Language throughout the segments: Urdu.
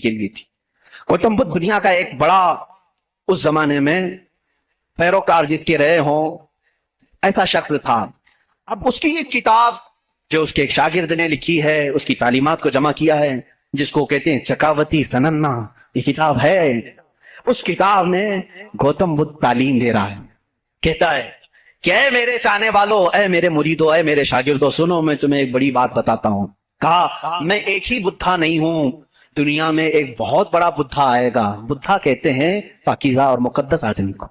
کے لیے تھی۔ گوتم بدھ دنیا کا ایک بڑا اس زمانے میں پیروکار جس کے رہے ہوں ایسا شخص تھا۔ اب اس کی ایک کتاب جو اس کے ایک شاگرد نے لکھی ہے، اس کی تعلیمات کو جمع کیا ہے، جس کو کہتے ہیں چکاوتی سننا، یہ کتاب ہے۔ اس کتاب میں گوتم بدھ تعلیم دے رہا ہے، کہتا ہے کہ اے میرے چاہنے والوں، اے میرے مریدوں، اے میرے شاگردوں، سنو میں تمہیں ایک بڑی بات بتاتا ہوں۔ کہا میں ایک ہی بدھا نہیں ہوں، دنیا میں ایک بہت بڑا بدھا آئے گا۔ بدھا کہتے ہیں پاکیزہ اور مقدس آدمی کو،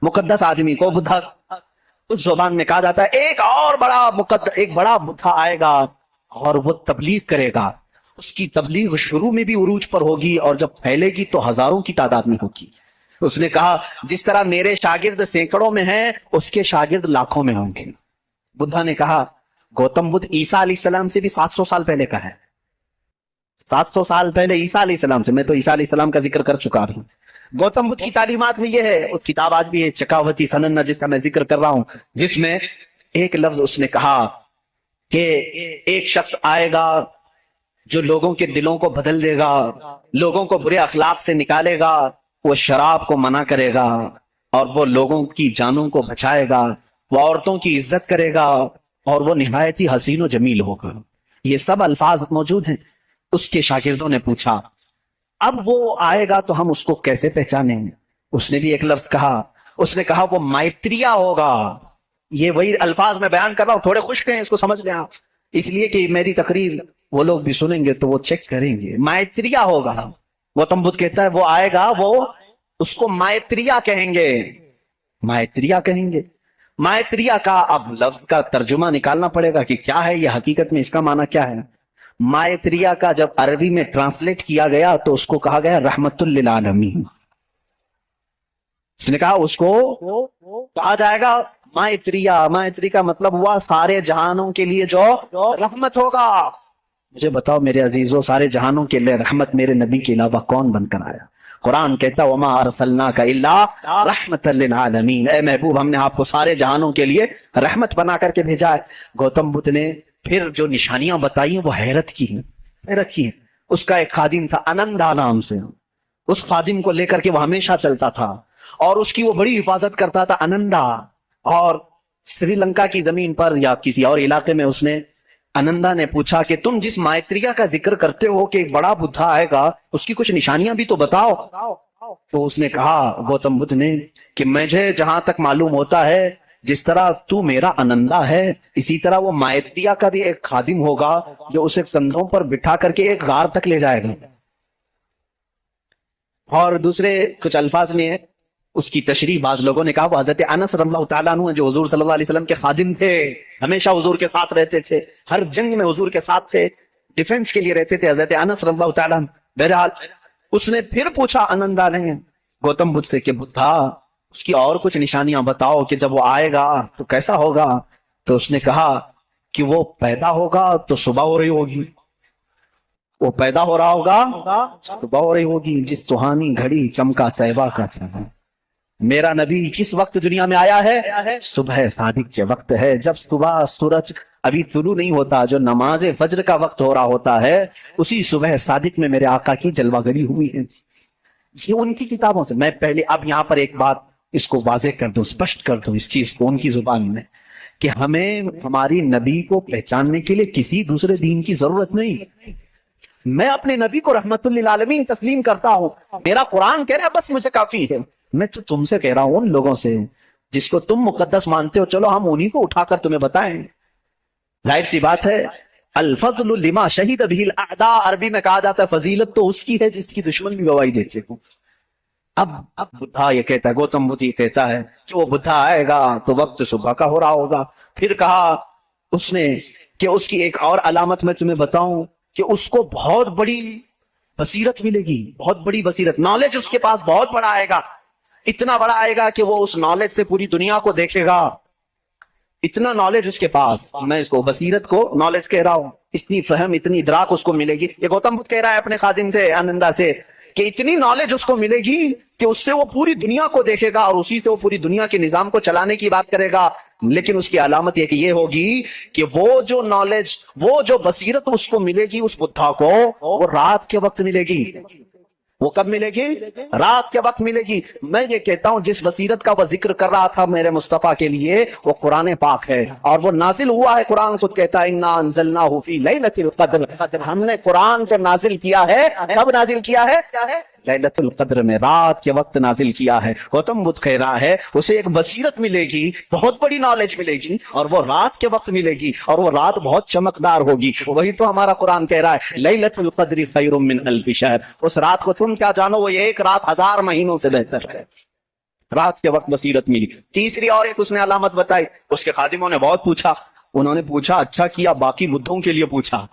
مقدس آدمی کو بدھا اس زبان میں کہا جاتا ہے۔ ایک بڑا بدھا آئے گا اور وہ تبلیغ کرے گا۔ اس کی تبلیغ شروع میں بھی عروج پر ہوگی اور جب پھیلے گی تو ہزاروں کی تعداد میں ہوگی۔ اس نے کہا جس طرح میرے شاگرد سینکڑوں میں ہیں، اس کے شاگرد لاکھوں میں ہوں گے۔ بدھا نے کہا گوتم بدھ عیسیٰ علیہ السلام سے بھی 700 سال پہلے کا ہے، 700 سال پہلے عیسیٰ علیہ السلام سے۔ میں تو عیسیٰ علیہ السلام کا ذکر کر چکا ہوں۔ گوتم بدھ کی تعلیمات میں یہ ہے، اس کتاب آج بھی ہے چکاوتی سننا جس کا میں ذکر کر رہا ہوں، جس میں ایک لفظ اس نے کہا کہ ایک شخص آئے گا جو لوگوں کے دلوں کو بدل دے گا، لوگوں کو برے اخلاق سے نکالے گا، وہ شراب کو منع کرے گا اور وہ لوگوں کی جانوں کو بچائے گا، وہ عورتوں کی عزت کرے گا اور وہ نہایت ہی حسین و جمیل ہوگا۔ یہ سب الفاظ موجود ہیں۔ اس کے شاگردوں نے پوچھا اب وہ آئے گا تو ہم اس کو کیسے پہچانیں؟ اس نے بھی ایک لفظ کہا، اس نے کہا وہ مائتریہ ہوگا۔ یہ وہی الفاظ میں بیان کر رہا ہوں، تھوڑے خشک ہیں، اس کو سمجھ لیں آپ، اس لیے کہ میری تقریر وہ لوگ بھی سنیں گے تو وہ چیک کریں گے۔ مائتریہ ہوگا، گوتم بدھ کہتا ہے وہ آئے گا، وہ اس کو مائتریہ کہیں گے، مائتریہ کہیں گے۔ مائتریہ کا اب لفظ کا ترجمہ نکالنا پڑے گا کہ کیا ہے یہ، حقیقت میں اس کا معنی کیا ہے۔ مائتریہ کا جب عربی میں ٹرانسلیٹ کیا گیا تو اس کو کہا گیا رحمت للعالمین۔ اس نے کہا اس کو کہا جائے گا مائتریہ۔ مائتری کا مطلب ہوا سارے جہانوں کے لیے جو رحمت ہوگا۔ مجھے بتاؤ میرے عزیزوں، سارے جہانوں کے لیے رحمت میرے نبی کے علاوہ کون بن کر آیا؟ قرآن کہتا وما ارسلناک الا رحمت للعالمین، اے محبوب ہم نے آپ کو سارے جہانوں کے لیے رحمت بنا کر کے بھیجا ہے۔ گوتم بدھ نے پھر جو نشانیاں بتائی ہیں وہ حیرت کی ہیں، حیرت کی ہیں۔ اس کا ایک خادم تھا انندا نام سے، اس خادم کو لے کر کے وہ ہمیشہ چلتا تھا اور اس کی وہ بڑی حفاظت کرتا تھا انندا۔ اور سری لنکا کی زمین پر یا کسی اور علاقے میں اس نے انندا نے پوچھا کہ تم جس مائتریہ کا ذکر کرتے ہو کہ ایک بڑا بدھا آئے گا، اس کی کچھ نشانیاں بھی تو بتاؤ۔ تو اس نے کہا گوتم بدھ نے کہ مجھے جہاں تک معلوم ہوتا ہے جس طرح تو میرا انندا ہے، اسی طرح وہ مائتریہ کا بھی ایک خادم ہوگا جو اسے کندھوں پر بٹھا کر کے ایک غار تک لے جائے گا۔ اور دوسرے کچھ الفاظ میں ہے اس کی تشریح بعض لوگوں نے کہا وہ حضرت انس رضی اللہ تعالیٰ عنہ جو حضور صلی اللہ علیہ وسلم کے خادم تھے، ہمیشہ حضور کے ساتھ رہتے تھے، ہر جنگ میں حضور کے ساتھ سے ڈیفنس کے لیے رہتے تھے، حضرت انس رضی اللہ تعالیٰ عنہ۔ بہرحال اس نے پھر پوچھا انندا نے گوتم بدھ سے کہ بدھا اس کی اور کچھ نشانیاں بتاؤ کہ جب وہ آئے گا تو کیسا ہوگا؟ تو اس نے کہا کہ وہ پیدا ہوگا تو صبح ہو رہی ہوگی، وہ پیدا ہو رہا ہوگا صبح ہو رہی ہوگی، جس سہانی گھڑی چمکا طیبہ کا چمن۔ میرا نبی کس وقت دنیا میں آیا ہے؟ صبح صادق کے وقت ہے، جب صبح سورج ابھی طلوع نہیں ہوتا، جو نماز فجر کا وقت ہو رہا ہوتا ہے، اسی صبح صادق میں میرے آقا کی جلوہ گری ہوئی ہے۔ یہ ان کی کتابوں سے۔ میں پہلے اب یہاں پر ایک بات اس کو واضح کر دوں، اسپشٹ کر دوں اس چیز کو ان کی زبان میں، کہ ہمیں ہماری نبی کو پہچاننے کے لیے کسی دوسرے دین کی ضرورت نہیں۔ میں اپنے نبی کو رحمت للعالمین تسلیم کرتا ہوں، میرا قرآن کہہ رہا ہے بس مجھے کافی ہے۔ میں تو تم سے کہہ رہا ہوں ان لوگوں سے جس کو تم مقدس مانتے ہو، چلو ہم انہی کو اٹھا کر تمہیں بتائیں۔ ظاہر سی بات ہے الفضل لما شہید بہ الاعداء، عربی میں کہا جاتا ہے فضیلت تو اس کی ہے جس کی دشمن بھی گواہی دیتے ہوں۔ اب بدھا یہ کہتا ہے، گوتم بدھ یہ کہتا ہے کہ وہ بدھا آئے گا تو وقت صبح کا ہو رہا ہوگا۔ پھر کہا اس نے کہ اس کی ایک اور علامت میں تمہیں بتاؤں کہ اس کو بہت بڑی بصیرت ملے گی، بہت بڑی بصیرت، نالج اس کے پاس بہت بڑا آئے گا، اتنا بڑا آئے گا کہ وہ اس نالج سے پوری دنیا کو دیکھے گا۔ اتنا نالج اس کے پاس، میں اس کو بصیرت کو نالج کہہ رہا ہوں، اتنی فہم اتنی ادراک اس کو ملے گی۔ یہ گوتم بدھ کہہ رہا ہے اپنے خادم سے انندا سے کہ اتنی نالج اس کو ملے گی کہ اس سے وہ پوری دنیا کو دیکھے گا اور اسی سے وہ پوری دنیا کے نظام کو چلانے کی بات کرے گا۔ لیکن اس کی علامت یہ کہ یہ ہوگی کہ وہ جو نالج، وہ جو بصیرت اس کو ملے گی اس بدھا کو، وہ رات کے وقت ملے گی۔ وہ کب ملے گی؟ رات کے وقت ملے گی۔ میں یہ کہتا ہوں جس بصیرت کا وہ ذکر کر رہا تھا میرے مصطفیٰ کے لیے، وہ قرآن پاک ہے، اور وہ نازل ہوا ہے۔ قرآن خود کہتا ہے انا انزلناہ فی لیلۃ القدر، ہم نے قرآن کو نازل کیا ہے۔ کب نازل کیا ہے؟ لیلۃ القدر میں، رات کے وقت نازل کیا ہے۔ گوتم بدھ کہہ رہا ہے اسے ایک بصیرت ملے گی، بہت بڑی نالج ملے گی، اور وہ رات کے وقت ملے گی، اور وہ رات بہت چمکدار ہوگی۔ وہی تو ہمارا قرآن کہہ رہا ہے لیلۃ القدر خیر من الف شہر۔ اس رات کو تم کیا جانو، وہ ایک رات 1000 مہینوں سے بہتر ہے۔ رات کے وقت بصیرت ملی۔ تیسری اور ایک اس نے علامت بتائی، اس کے خادموں نے بہت پوچھا، انہوں نے پوچھا اچھا کیا باقی بدھوں کے لیے پوچھا،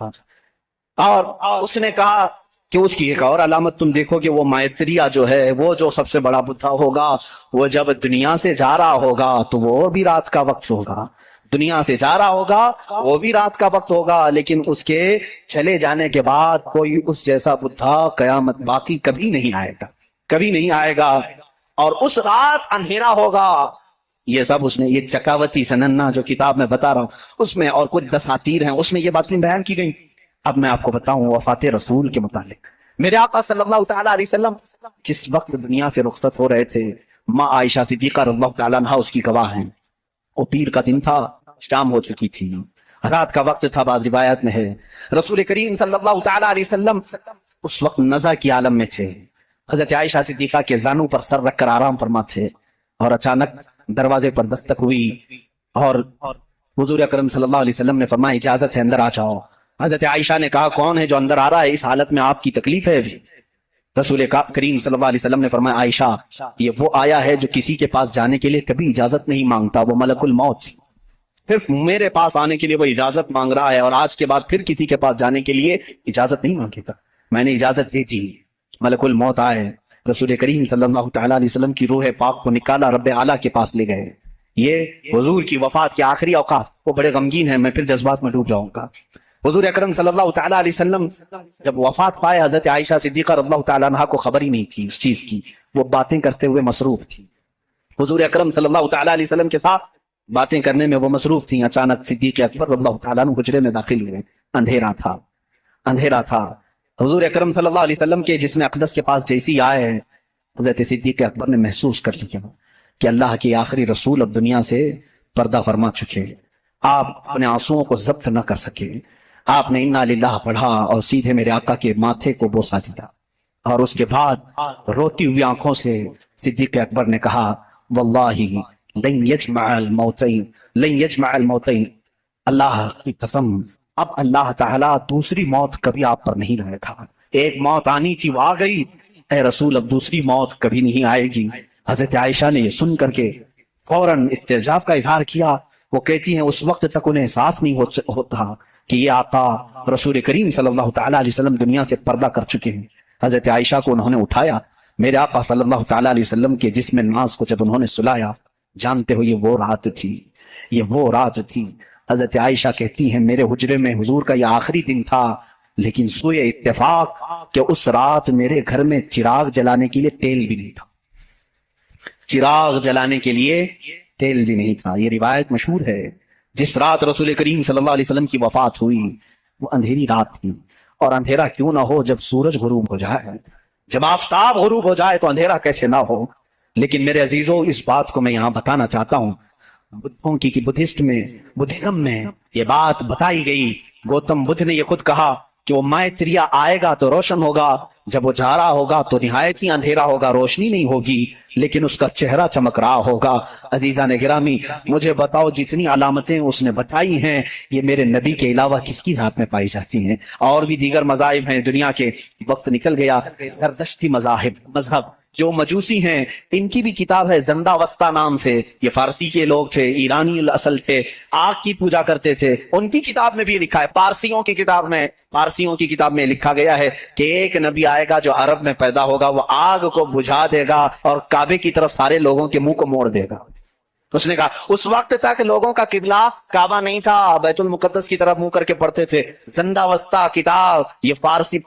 اور اس نے کہا کہ اس کی ایک اور علامت تم دیکھو کہ وہ مائتریہ جو ہے، وہ جو سب سے بڑا بدھا ہوگا، وہ جب دنیا سے جا رہا ہوگا تو وہ بھی رات کا وقت ہوگا، دنیا سے جا رہا ہوگا وہ بھی رات کا وقت ہوگا، لیکن اس کے چلے جانے کے بعد کوئی اس جیسا بدھا قیامت باقی کبھی نہیں آئے گا، کبھی نہیں آئے گا، اور اس رات اندھیرا ہوگا۔ یہ سب اس نے، یہ چکاوتی سننا جو کتاب میں بتا رہا ہوں اس میں، اور کچھ دساتیر ہیں اس میں یہ باتیں بیان کی گئی۔ اب میں آپ کو بتاؤں وفات رسول کے متعلق، میرے آقا صلی اللہ تعالیٰ علیہ وسلم جس وقت دنیا سے رخصت ہو رہے تھے، ماں عائشہ صدیقہ رضی اللہ تعالیٰ عنہا اس کی گواہ ہیں، وہ پیر کا دن تھا، شام ہو چکی تھی، رات کا وقت تھا، بعض روایت میں ہے۔ رسول کریم صلی اللہ تعالیٰ علیہ وسلم اس وقت نزع کی عالم میں تھے، حضرت عائشہ صدیقہ کے زانوں پر سر رکھ کر آرام فرما تھے، اور اچانک دروازے پر دستک ہوئی، اور حضور اکرم صلی اللہ علیہ وسلم نے فرمایا اجازت ہے اندر آ جاؤ۔ حضرت عائشہ نے کہا کون ہے جو اندر آ رہا ہے، اس حالت میں آپ کی تکلیف ہے ابھی؟ رسول کریم صلی اللہ علیہ وسلم نے فرمایا عائشہ یہ وہ آیا ہے جو کسی کے پاس جانے کے لیے کبھی اجازت نہیں مانگتا، وہ ملک الموت، صرف میرے پاس آنے کے لیے وہ اجازت مانگ رہا ہے، اور آج کے بعد پھر کسی کے پاس جانے کے لیے اجازت نہیں مانگے گا، میں نے اجازت دے دی۔ ملک الموت آئے، رسول کریم صلی اللہ تعالیٰ علیہ وسلم کی روح پاک کو نکالا، رب اعلیٰ کے پاس لے گئے۔ یہ حضور کی وفات کے آخری اوقات، وہ بڑے غمگین ہیں، میں پھر جذبات میں ڈوب جاؤں گا۔ حضور اکرم صلی اللہ تعالیٰ علیہ وسلم جب وفات پائے، حضرت عائشہ صدیقہ رضی اللہ تعالیٰ عنہا کو خبر ہی نہیں تھی اس چیز کی، وہ باتیں کرتے ہوئے مصروف تھی، حضور اکرم صلی اللہ تعالیٰ علیہ وسلم کے ساتھ باتیں کرنے میں وہ مصروف تھیں۔ اچانک صدیق اکبر رضی اللہ تعالیٰ عنہ حجرے میں داخل ہوئے، اندھیرا تھا، اندھیرا تھا۔ حضور اکرم صلی اللہ علیہ وسلم کے جسم اقدس کے پاس جیسی آئے، حضرت صدیق اکبر نے محسوس کر لیا کہ اللہ کے آخری رسول اب دنیا سے پردہ فرما چکے، آپ اپنے آنسوؤں کو ضبط نہ کر سکے، آپ نے انا للہ پڑھا اور سیدھے میرے آقا کے ماتھے کو بوسا دیا، اور اس کے بعد روتی ہوئی آنکھوں سے صدیق اکبر نے کہا واللہ لن یجمع الموتین، لن یجمع الموتین، اللہ کی قسم اب اللہ تعالیٰ دوسری موت کبھی آپ پر نہیں لائے گا۔ ایک موت آنی تھی وہ آ گئی، اے رسول اب دوسری موت کبھی نہیں آئے گی۔ حضرت عائشہ نے یہ سن کر کے فوراً استعجاب کا اظہار کیا، وہ کہتی ہیں اس وقت تک انہیں احساس نہیں ہوتا کہ یہ آقا رسول کریم صلی اللہ تعالیٰ علیہ وسلم دنیا سے پردہ کر چکے ہیں۔ حضرت عائشہ کو انہوں نے اٹھایا، میرے آقا صلی اللہ تعالیٰ علیہ وسلم کے جسم ناز کو جب انہوں نے سلایا، جانتے ہو یہ وہ رات تھی، یہ وہ رات تھی۔ حضرت عائشہ کہتی ہیں میرے حجرے میں حضور کا یہ آخری دن تھا، لیکن سوئے اتفاق کہ اس رات میرے گھر میں چراغ جلانے کے لیے تیل بھی نہیں تھا، چراغ جلانے کے لیے تیل بھی نہیں تھا۔ یہ روایت مشہور ہے، جس رات رسول کریم صلی اللہ علیہ وسلم کی وفات ہوئی وہ اندھیری رات تھی، اور اندھیرا کیوں نہ ہو جب سورج غروب ہو جائے، جب آفتاب غروب ہو جائے تو اندھیرا کیسے نہ ہو۔ لیکن میرے عزیزوں اس بات کو میں یہاں بتانا چاہتا ہوں، بدھوں کی بدھزم میں یہ بات بتائی گئی، گوتم بدھ نے یہ خود کہا کہ وہ مائتریہ آئے گا تو روشن ہوگا، جب وہ جا رہا ہوگا تو نہایت ہی اندھیرا ہوگا، روشنی نہیں ہوگی، لیکن اس کا چہرہ چمک رہا ہوگا۔ عزیزان گرامی مجھے بتاؤ جتنی علامتیں اس نے بتائی ہیں یہ میرے نبی کے علاوہ کس کی ذات میں پائی جاتی ہیں؟ اور بھی دیگر مذاہب ہیں دنیا کے، وقت نکل گیا۔ زردشتی مذہب جو مجوسی ہیں ان کی بھی کتاب ہے زندہ وسطہ نام سے، یہ فارسی کے لوگ تھے، ایرانی الاصل تھے، آگ کی پوجا کرتے تھے، ان کی کتاب میں بھی لکھا ہے، پارسیوں کی کتاب میں لکھا گیا ہے کہ ایک نبی آئے گا جو عرب میں پیدا ہوگا، وہ آگ کو بجھا دے گا اور کعبے کی طرف سارے لوگوں کے منہ کو موڑ دے گا۔ اس نے کہا اس وقت تک لوگوں کا قبلہ کعبہ نہیں تھا، بیت المقدس کی طرف منہ کر کے پڑھتے تھے۔ زندہ وسطہ کتاب یہ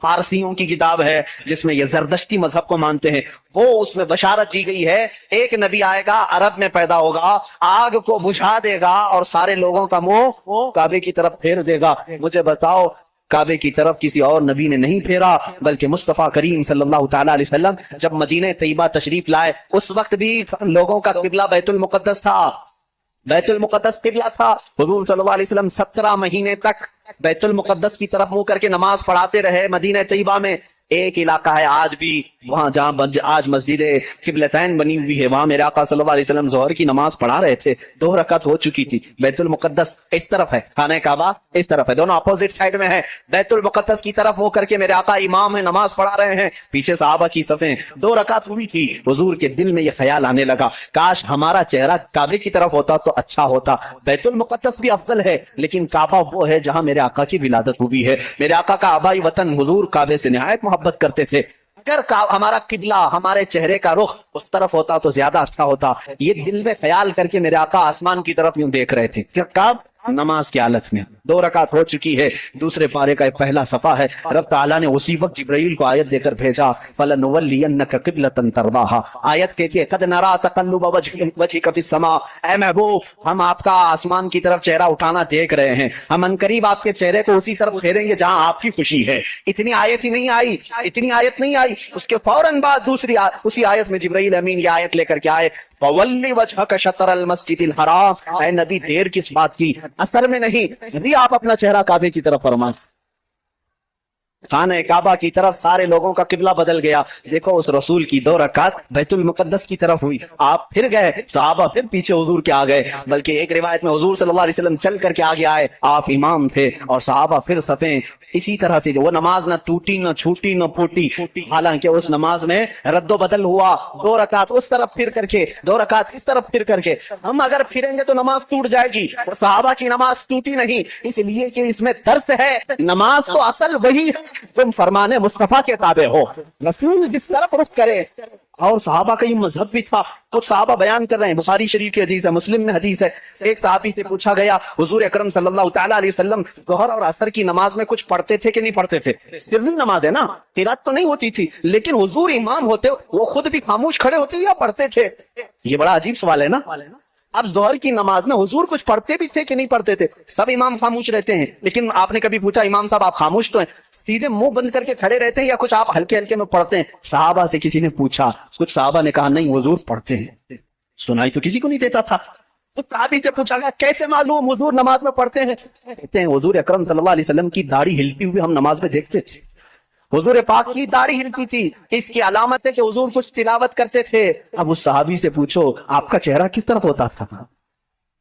فارسیوں کی کتاب ہے جس میں یہ زردشتی مذہب کو مانتے ہیں، وہ اس میں بشارت دی گئی ہے ایک نبی آئے گا، عرب میں پیدا ہوگا، آگ کو بجھا دے گا اور سارے لوگوں کا منہ کعبے کی طرف پھیر دے گا۔ مجھے بتاؤ کعبے کی طرف کسی اور نبی نے نہیں پھیرا بلکہ مصطفیٰ کریم صلی اللہ تعالیٰ علیہ وسلم جب مدینہ طیبہ تشریف لائے اس وقت بھی لوگوں کا قبلہ بیت المقدس تھا، بیت المقدس قبلہ تھا۔ حضور صلی اللہ علیہ وسلم 17 مہینے تک بیت المقدس کی طرف منہ کر کے نماز پڑھاتے رہے مدینہ طیبہ میں۔ ایک علاقہ ہے آج بھی وہاں جہاں آج مسجد قبلتین بنی ہوئی ہے، وہاں میرے آقا صلی اللہ علیہ وسلم ظہر کی نماز پڑھا رہے تھے، 2 رکعت ہو چکی تھی۔ بیت المقدس اس طرف ہے، خانہ کعبہ اس طرف ہے، دونوں اپوزٹ سائڈ میں ہے۔ بیت المقدس کی طرف ہو کر کے میرے آقا امام ہے، نماز پڑھا رہے ہیں، پیچھے صحابہ کی صفیں، 2 رکعت ہوئی تھی۔ حضور کے دل میں یہ خیال آنے لگا کاش ہمارا چہرہ کعبے کی طرف ہوتا تو اچھا ہوتا۔ بیت المقدس بھی افضل ہے لیکن کعبہ وہ ہے جہاں میرے آقا کی ولادت ہوئی ہے۔ میرے آقا کا آبائی وطن حضور کعبے سے نہایت محبت کرتے تھے، اگر ہمارا قبلہ ہمارے چہرے کا رخ اس طرف ہوتا تو زیادہ اچھا ہوتا۔ یہ دل میں خیال کر کے میرے آقا آسمان کی طرف یوں دیکھ رہے تھے کہ کب نماز کی حالت میں 2 رکعت ہو چکی ہے، دوسرے پارے کا پہلا صفحہ ہے، رب تعالیٰ نے اسی وقت جبرائیل کو آیت دے کر بھیجا فَلَنُوَلِّيَنَّكَ قِبْلَةً تَرْضَاهَا۔ آیت کہتی ہے قَدْ نَرَىٰ تَقَلُّبَ وَجْهِكَ فِي السَّمَاءِ، اے محبوب ہم آپ کا آسمان کی طرف چہرہ اٹھانا دیکھ رہے ہیں، ہم عنقریب آپ کے چہرے کو اسی طرف پھیریں گے جہاں آپ کی خوشی ہے۔ اتنی آیت ہی نہیں آئی، اتنی آیت نہیں آئی، اس کے فوراً بعد دوسری اسی آیت میں جبرائیل امین یہ آیت لے کر کے آئے فَوَلِّ وَجْهَكَ شَطْرَ الْمَسْجِدِ الْحَرَامِ۔ اے نبی دیر کس بات کی، اثر میں نہیں، یدی آپ اپنا چہرہ کعبے کی طرف فرمائیں۔ خانہ کعبہ کی طرف سارے لوگوں کا قبلہ بدل گیا۔ دیکھو اس رسول کی 2 رکعت بیت المقدس کی طرف ہوئی، آپ پھر گئے، صحابہ پھر پیچھے حضور کے آ گئے، بلکہ ایک روایت میں حضور صلی اللہ علیہ وسلم چل کر کے آگے آئے، آپ امام تھے اور صحابہ پھر صفیں اسی طرح تھی۔ وہ نماز نہ ٹوٹی نہ چھوٹی نہ پھوٹی، حالانکہ اس نماز میں رد و بدل ہوا، 2 رکعت اس طرف پھر کر کے 2 رکعت اس طرف پھر کر کے۔ ہم اگر پھریں گے تو نماز ٹوٹ جائے گی، اور صحابہ کی نماز ٹوٹی نہیں، اس لیے کہ اس میں درس ہے نماز تو اصل وہی ہے تم فرمانے مصطفیٰ کے تابع ہو، رسول جس طرف رخ کرے۔ اور صحابہ کا یہ مذہب بھی تھا، کچھ صحابہ بیان کر رہے ہیں، بخاری شریف کی حدیث ہے، مسلم میں حدیث ہے، ایک صحابی سے پوچھا گیا حضور اکرم صلی اللہ تعالیٰ علیہ وسلم ظہر اور عصر کی نماز میں کچھ پڑھتے تھے کہ نہیں پڑھتے تھے؟ سری نماز ہے نا، قرات تو نہیں ہوتی تھی، لیکن حضور امام ہوتے وہ خود بھی خاموش کھڑے ہوتے یا پڑھتے تھے؟ یہ بڑا عجیب سوال ہے نا۔ اب ظہر کی نماز میں حضور کچھ پڑھتے بھی تھے کہ نہیں پڑھتے تھے؟ سب امام خاموش رہتے ہیں، لیکن آپ نے کبھی پوچھا امام صاحب آپ خاموش تو ہیں، سیدھے منہ بند کر کے کھڑے رہتے ہیں یا کچھ آپ ہلکے ہلکے میں پڑھتے ہیں؟ صحابہ سے کسی نے پوچھا، کچھ صحابہ نے کہا نہیں حضور پڑھتے ہیں، سنائی تو کسی کو نہیں دیتا تھا۔ تو صحابی سے پوچھا گیا کیسے معلوم حضور نماز میں پڑھتے ہیں؟ کہتے ہیں حضور اکرم صلی اللہ علیہ وسلم کی داڑھی ہلتی ہوئی ہم نماز میں دیکھتے تھے، حضور پاک کی داڑھی ہلتی تھی، اس کی علامت ہے کہ حضور کچھ تلاوت کرتے تھے۔ اب اس صحابی سے پوچھو آپ کا چہرہ کس طرف ہوتا تھا،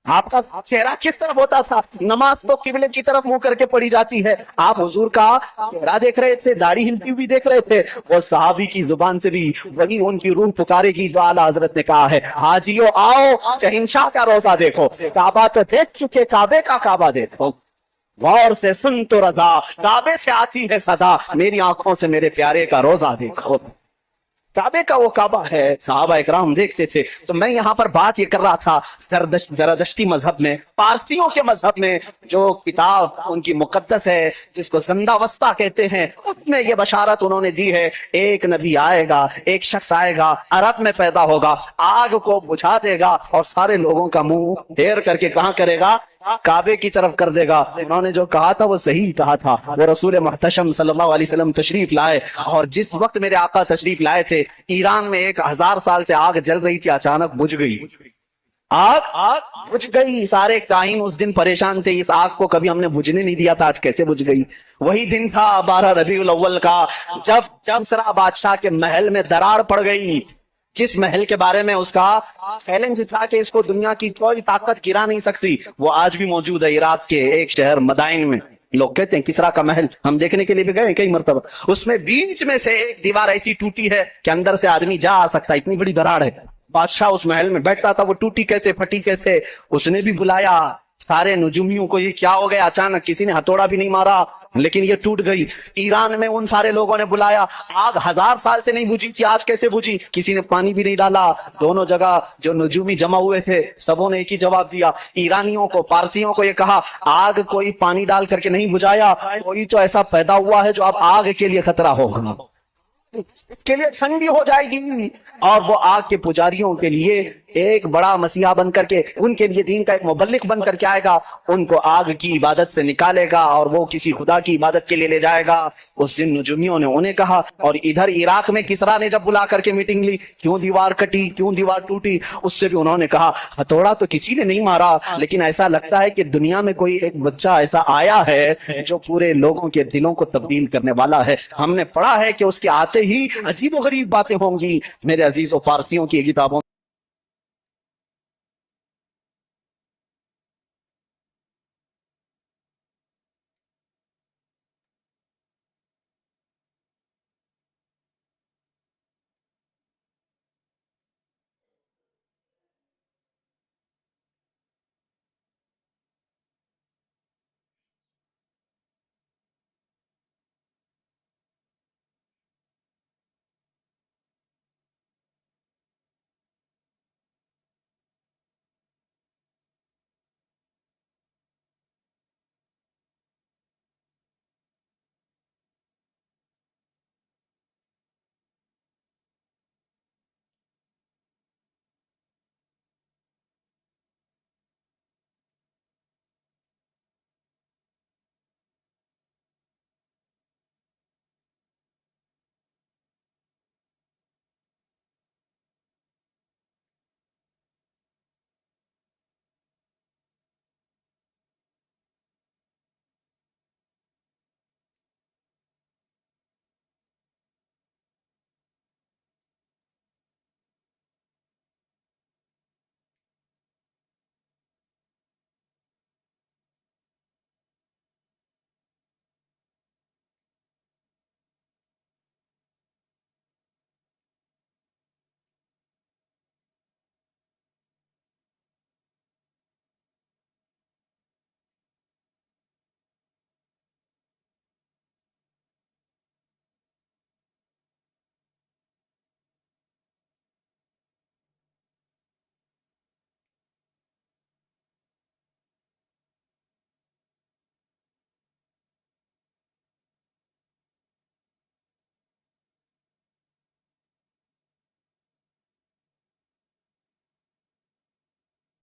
آپ کا چہرہ کس طرف ہوتا تھا؟ نماز تو قبلے کی طرف منہ کر کے پڑھی جاتی ہے، آپ حضور کا چہرہ دیکھ رہے تھے، داڑھی ہلتی ہوئی دیکھ رہے تھے۔ وہ صحابی کی زبان سے بھی وہی ان کی روح پکارے گی جو اعلیٰ حضرت نے کہا ہے حاجیو آؤ شہنشاہ کا روزہ دیکھو، کعبہ تو دیکھ چکے کعبے کا کعبہ دیکھو، غور سے سن تو رضا، کعبے سے آتی ہے صدا، میری آنکھوں سے میرے پیارے کا روزہ دیکھو۔ کعبے کا وہ کعبہ ہے، صحابہ اکرام دیکھتے تھے۔ تو میں یہاں پر بات یہ کر رہا تھا زرتشتی مذہب میں، پارسیوں کے مذہب میں جو کتاب ان کی مقدس ہے جس کو زندہ وسطہ کہتے ہیں، اس میں یہ بشارت انہوں نے دی ہے ایک نبی آئے گا، ایک شخص آئے گا، عرب میں پیدا ہوگا، آگ کو بجھا دے گا اور سارے لوگوں کا منہ پھیر کر کے کہاں کرے گا؟ کعبے کی طرف کر دے گا۔ انہوں نے جو کہا تھا وہ صحیح کہا تھا۔ وہ رسول محتشم صلی اللہ علیہ وسلم تشریف لائے، اور جس وقت میرے آقا تشریف لائے تھے ایران میں 1000 سال سے آگ جل رہی تھی، اچانک بجھ گئی، آگ بجھ گئی۔ سارے کائن اس دن پریشان تھے، اس آگ کو کبھی ہم نے بجھنے نہیں دیا تھا، آج کیسے بجھ گئی؟ وہی دن تھا 12 ربیع الاول کا، جب کسریٰ بادشاہ کے محل میں دراڑ پڑ گئی، جس محل کے بارے میں اس کا چیلنج تھا کہ اس کو دنیا کی کوئی طاقت گرا نہیں سکتی، وہ آج بھی موجود ہے عراق کے ایک شہر مدائن میں۔ لوگ کہتے ہیں کسریٰ کا محل، ہم دیکھنے کے لیے بھی گئے کئی مرتبہ، اس میں بیچ میں سے ایک دیوار ایسی ٹوٹی ہے کہ اندر سے آدمی جا آ سکتا ہے، اتنی بڑی دراڑ ہے۔ بادشاہ اس محل میں بیٹھتا تھا، وہ ٹوٹی کیسے پھٹی کیسے، اس نے بھی بلایا سارے نجومیوں کو، یہ کیا ہو گیا اچانک، کسی نے ہتھوڑا بھی نہیں مارا لیکن یہ ٹوٹ گئی۔ ایران میں ان سارے لوگوں نے بلایا، آگ 1000 سال سے نہیں بجھی تھی، آج کیسے بجھی؟ کسی نے پانی بھی نہیں ڈالا۔ دونوں جگہ جو نجومی جمع ہوئے تھے سبوں نے ایک ہی جواب دیا، ایرانیوں کو، پارسیوں کو یہ کہا آگ کوئی پانی ڈال کر کے نہیں بجھایا، کوئی تو ایسا پیدا ہوا ہے جو اب آگ کے لیے خطرہ ہوگا۔ اس کے لیے ٹھنڈی ہو جائے گی، اور وہ آگ کے پجاریوں کے لیے ایک بڑا مسیحا بن کر کے، ان کے لیے دین کا ایک مبلغ بن کر کے آئے گا، ان کو آگ کی عبادت سے نکالے گا اور وہ کسی خدا کی عبادت کے لیے لے جائے گا۔ اس دن نجومیوں نے انہیں کہا، اور ادھر عراق میں کسرا نے جب بلا کر کے میٹنگ لی، کیوں دیوار کٹی، کیوں دیوار ٹوٹی، اس سے بھی انہوں نے کہا ہتھوڑا تو کسی نے نہیں مارا، لیکن ایسا لگتا ہے کہ دنیا میں کوئی ایک بچہ ایسا آیا ہے جو پورے لوگوں کے دلوں کو تبدیل کرنے والا ہے۔ ہم نے پڑھا ہے کہ اس کے آتے ہی عجیب و غریب باتیں ہوں گی۔ میرے عزیز و فارسیوں کی کتابوں